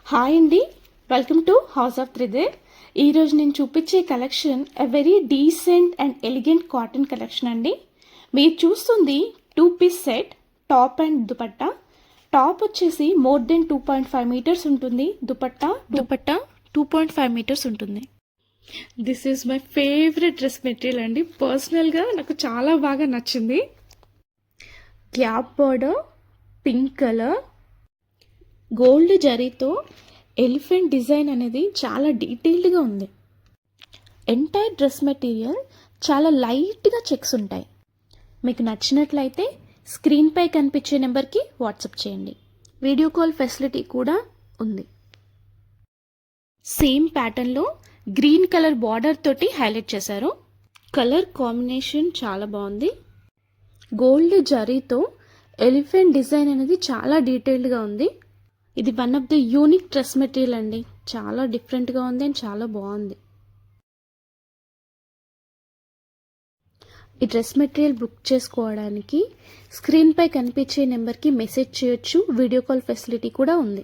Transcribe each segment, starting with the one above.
Hi అండి, welcome to house of Tridev. ఈరోజు నేను చూపించే collection a very decent and elegant cotton collection అండి. మీరు చూస్తుంది 2-piece set, top and dupatta. Top వచ్చేసి మోర్ దెన్ 2.5 మీటర్స్ ఉంటుంది. దుపట్టా 2.5 మీటర్స్ ఉంటుంది. This is my favourite dress material అండి. పర్సనల్గా నాకు చాలా బాగా నచ్చింది. Gap border, pink colour, gold జరీతో ఎలిఫెంట్ డిజైన్ అనేది చాలా డీటెయిల్డ్గా ఉంది. ఎంటైర్ డ్రెస్ మెటీరియల్ చాలా లైట్గా చెక్స్ ఉంటాయి. మీకు నచ్చినట్లయితే స్క్రీన్పై కనిపించే నెంబర్కి వాట్సాప్ చేయండి. వీడియో కాల్ ఫెసిలిటీ కూడా ఉంది. సేమ్ ప్యాటర్న్లో గ్రీన్ కలర్ బార్డర్ తోటి హైలైట్ చేశారు. కలర్ కాంబినేషన్ చాలా బాగుంది. గోల్డ్ జరీతో ఎలిఫెంట్ డిజైన్ అనేది చాలా డీటెయిల్డ్గా ఉంది. ఇది one of the unique dress material అండి. చాలా డిఫరెంట్గా ఉంది అండ్ చాలా బాగుంది. ఈ డ్రెస్ మెటీరియల్ బుక్ చేసుకోవడానికి స్క్రీన్పై కనిపించే నెంబర్కి మెసేజ్ చేయొచ్చు. వీడియో కాల్ ఫెసిలిటీ కూడా ఉంది.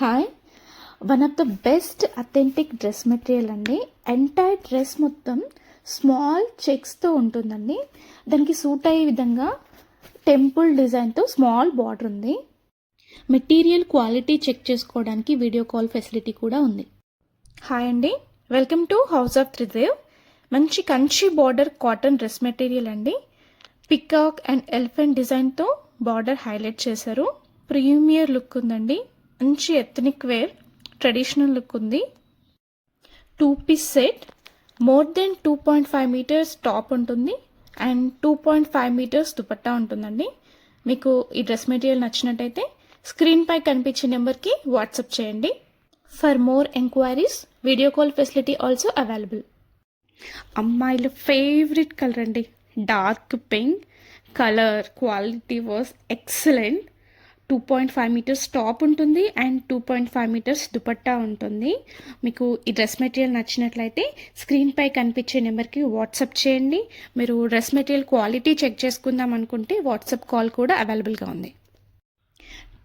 Hi, one of the best authentic dress material అండి. ఎంటైర్ డ్రెస్ మొత్తం స్మాల్ చెక్స్తో ఉంటుందండి. దానికి సూట్ అయ్యే విధంగా టెంపుల్ డిజైన్తో స్మాల్ బార్డర్ ఉంది. మెటీరియల్ క్వాలిటీ చెక్ చేసుకోవడానికి వీడియో కాల్ ఫెసిలిటీ కూడా ఉంది. హాయ్ అండి, welcome to house of Tridev. మంచి Kanchi border cotton dress material అండి. పికాక్ అండ్ ఎలిఫెంట్ డిజైన్తో బార్డర్ హైలైట్ చేశారు. ప్రీమియర్ లుక్ ఉందండి. మంచి ఎథనిక్ వేర్ ట్రెడిషనల్ లుక్ ఉంది. 2-piece set, more than 2.5 metres top ఉంటుంది అండ్ 2.5 మీటర్స్ దుపట్టా ఉంటుందండి. మీకు ఈ డ్రెస్ మెటీరియల్ నచ్చినట్టయితే స్క్రీన్పై కనిపించే నెంబర్కి వాట్సాప్ చేయండి. For more enquiries video call facility also available. అమ్మాయిల ఫేవరెట్ కలర్ అండి, dark pink colour. Quality was excellent. 2.5 metres top ఉంటుంది అండ్ 2.5 మీటర్స్ దుపట్టా ఉంటుంది. మీకు ఈ డ్రెస్ మెటీరియల్ నచ్చినట్లయితే స్క్రీన్పై కనిపించే నెంబర్కి వాట్సాప్ చేయండి. మీరు డ్రెస్ మెటీరియల్ క్వాలిటీ చెక్ చేసుకుందాం అనుకుంటే వాట్సాప్ కాల్ కూడా అవైలబుల్గా ఉంది.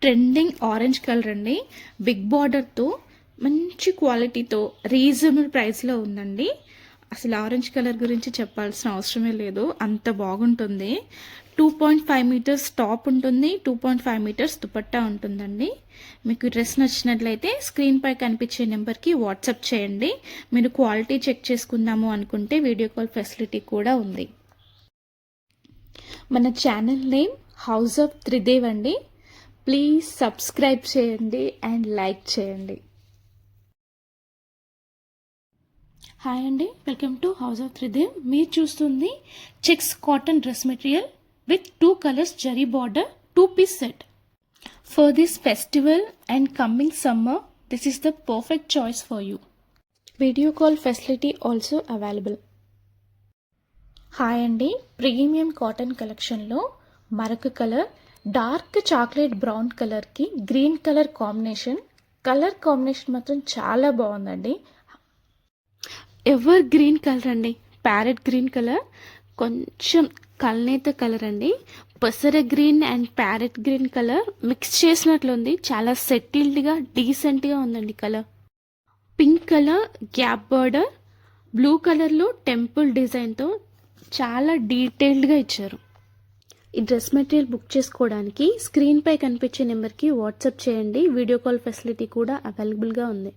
ట్రెండింగ్ ఆరెంజ్ కలర్ అండి. బిగ్ బార్డర్తో మంచి క్వాలిటీతో రీజనబుల్ ప్రైస్లో ఉందండి. అసలు ఆరెంజ్ కలర్ గురించి చెప్పాల్సిన అవసరమే లేదు, అంత బాగుంటుంది. 2.5 మీటర్స్ టాప్ ఉంటుంది, 2.5 మీటర్స్ దుపట్టా ఉంటుందండి. మీకు డ్రెస్ నచ్చినట్లయితే స్క్రీన్పై కనిపించే నెంబర్కి వాట్సాప్ చేయండి. మీరు క్వాలిటీ చెక్ చేసుకుందాము అనుకుంటే వీడియో కాల్ ఫెసిలిటీ కూడా ఉంది. మన channel name house of Tridev అండి. ప్లీజ్ సబ్స్క్రైబ్ చేయండి అండ్ లైక్ చేయండి. హాయ్ అండి, welcome to house of Tridev. మీరు చూస్తుంది checks cotton dress material with 2 colours zari border, 2-piece set. For this festival and coming summer this is the perfect choice for you. Video call facility also available. Hi అండి, premium cotton కలెక్షన్లో మరొక colour, dark chocolate brown కలర్కి green colour combination. Colour combination మాత్రం చాలా బాగుందండి. Evergreen colour అండి, parrot green colour, కొంచెం కల్నేత కలర్ అండి. పసర green and parrot green colour mix చేసినట్లుంది. చాలా సెటిల్డ్గా డీసెంట్గా ఉందండి colour. Pink colour gap border, blue కలర్లో టెంపుల్ డిజైన్తో చాలా డీటెయిల్డ్గా ఇచ్చారు. ఈ డ్రెస్ మెటీరియల్ బుక్ చేసుకోవడానికి స్క్రీన్పై కనిపించే నెంబర్కి వాట్సాప్ చేయండి. వీడియో కాల్ ఫెసిలిటీ కూడా అవైలబుల్గా ఉంది.